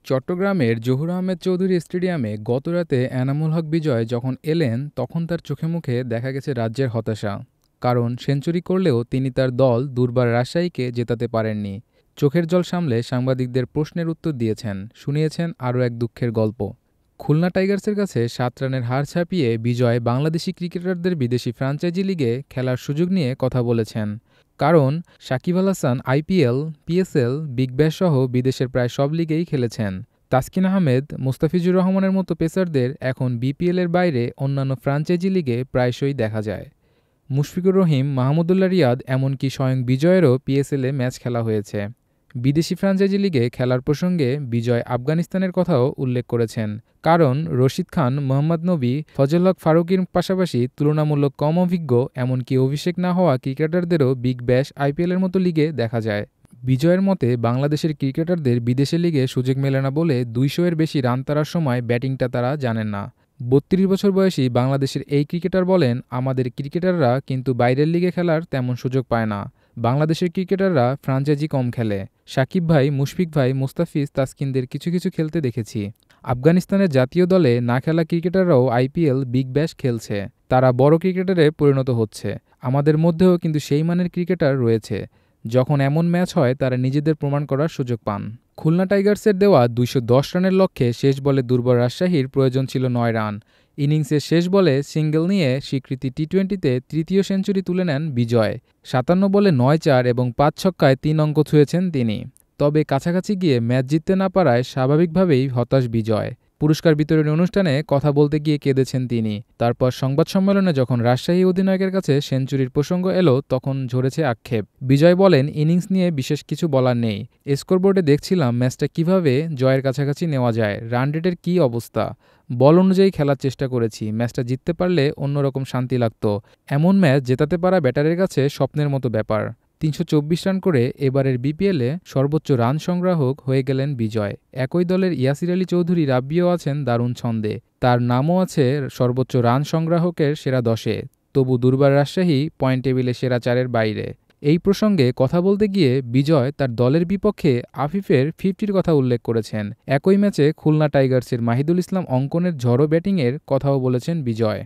চট্টগ্রামের জহুর আহমেদ চৌধুরী স্টেডিয়ামে গতরাতে এনামুল হক বিজয় যখন এলেন তখন তাঁর চোখে-মুখে দেখা গেছে রাজ্যের হতাশা। কারণ সেঞ্চুরি করলেও তিনি তাঁর দল দুর্বার রাজশাহীকে জেতাতে পারেননি। চোখের জল সামলে সাংবাদিকদের প্রশ্নের উত্তর দিয়েছেন, শুনিয়েছেন আরও এক দুঃখের গল্প। খুলনা টাইগার্সের কাছে ৭ রানের হার ছাপিয়ে বিজয় বাংলাদেশি ক্রিকেটারদের বিদেশি ফ্র্যাঞ্চাইজি লিগে খেলার সুযোগ নিয়ে কথা বলেছেন। কারণ Shakib Al Hasan IPL, PSL, big ব্যাশসহ বিদেশের প্রায় সব লিগেই খেলেছেন। তাসকিন আহমেদ, মুস্তাফিজুর রহমানের মতো পেসারদের এখন বিপিএলের বাইরে অন্যান্য ফ্র্যাঞ্চাইজি লিগে প্রায়শই দেখা যায়। মুশফিকুর রহিম, মাহমুদুল্লাহ রিয়াদ এমনকি স্বয়ং বিজয়েরও পিএসএলে ম্যাচ খেলা হয়েছে। বিদেশি ফ্র্যাঞ্চাইজি লিগে খেলার প্রসঙ্গে বিজয় আফগানিস্তানের কথাও উল্লেখ করেছেন। কারণ রশিদ খান, মোহাম্মদ নবী, ফজল হক ফারুকীর পাশাপাশি তুলনামূলক কম অভিজ্ঞ এমনকি অভিষেক না হওয়া ক্রিকেটারদেরও বিগ ব্যাশ, আইপিএলের মতো লিগে দেখা যায়। বিজয়ের মতে বাংলাদেশের ক্রিকেটারদের বিদেশি লিগে সুযোগ মেলে না বলে ২০০-এর বেশি রান তাড়ার সময় ব্যাটিংটা তারা জানেন না। ৩২ বছর বয়সী বাংলাদেশের এই ক্রিকেটার বলেন, আমাদের ক্রিকেটাররা কিন্তু বাইরের লিগে খেলার তেমন সুযোগ পায় না। বাংলাদেশের ক্রিকেটাররা ফ্র্যাঞ্চাইজি কম খেলে। সাকিব ভাই, মুশফিক ভাই, মুস্তাফিজ, তাসকিনদের কিছু কিছু খেলতে দেখেছি। আফগানিস্তানের জাতীয় দলে না খেলা ক্রিকেটাররাও আইপিএল, বিগ ব্যাশ খেলছে। তারা বড় ক্রিকেটারে পরিণত হচ্ছে। আমাদের মধ্যেও কিন্তু সেই মানের ক্রিকেটার রয়েছে। যখন এমন ম্যাচ হয় তারা নিজেদের প্রমাণ করার সুযোগ পান। খুলনা টাইগার্সের দেওয়া ২১০ রানের লক্ষ্যে শেষ বলে দুর্বল রাজশাহীর প্রয়োজন ছিল ৯ রান। ইনিংসের শেষ বলে সিঙ্গেল নিয়ে স্বীকৃতি টি-২০তে তৃতীয় সেঞ্চুরি তুলে নেন বিজয়। ৫৭ বলে ৯-৪ এবং ৫ ছক্কায় ৩ অঙ্ক ছুঁয়েছেন তিনি। তবে কাছাকাছি গিয়ে ম্যাচ জিততে না পারায় স্বাভাবিকভাবেই হতাশ বিজয়। পুরস্কার বিতরণী অনুষ্ঠানে কথা বলতে গিয়ে কেঁদেছেন তিনি। তারপর সংবাদ সম্মেলনে যখন রাজশাহী অধিনায়কের কাছে সেঞ্চুরির প্রসঙ্গ এলো তখন ঝরেছে আক্ষেপ। বিজয় বলেন, ইনিংস নিয়ে বিশেষ কিছু বলার নেই। স্কোরবোর্ডে দেখছিলাম ম্যাচটা কীভাবে জয়ের কাছাকাছি নেওয়া যায়, রান রেটের কী অবস্থা। বল অনুযায়ী খেলার চেষ্টা করেছি। ম্যাচটা জিততে পারলে অন্যরকম শান্তি লাগত। এমন ম্যাচ জেতাতে পারা ব্যাটারের কাছে স্বপ্নের মতো ব্যাপার। ৩২৪ রান করে এবারের বিপিএলে সর্বোচ্চ রান সংগ্রাহক হয়ে গেলেন বিজয়। একই দলের ইয়াসির আলী চৌধুরী রাব্বিও আছেন দারুণ ছন্দে। তার নামও আছে সর্বোচ্চ রান সংগ্রাহকের সেরা ১০-এ। তবু দুর্বার রাজশাহী পয়েন্ট টেবিলে সেরা ৪-এর বাইরে। এই প্রসঙ্গে কথা বলতে গিয়ে বিজয় তার দলের বিপক্ষে আফিফের ৫০-র কথা উল্লেখ করেছেন। একই ম্যাচে খুলনা টাইগার্সের মাহিদুল ইসলাম অঙ্কনের ঝড়ো ব্যাটিংয়ের কথাও বলেছেন বিজয়।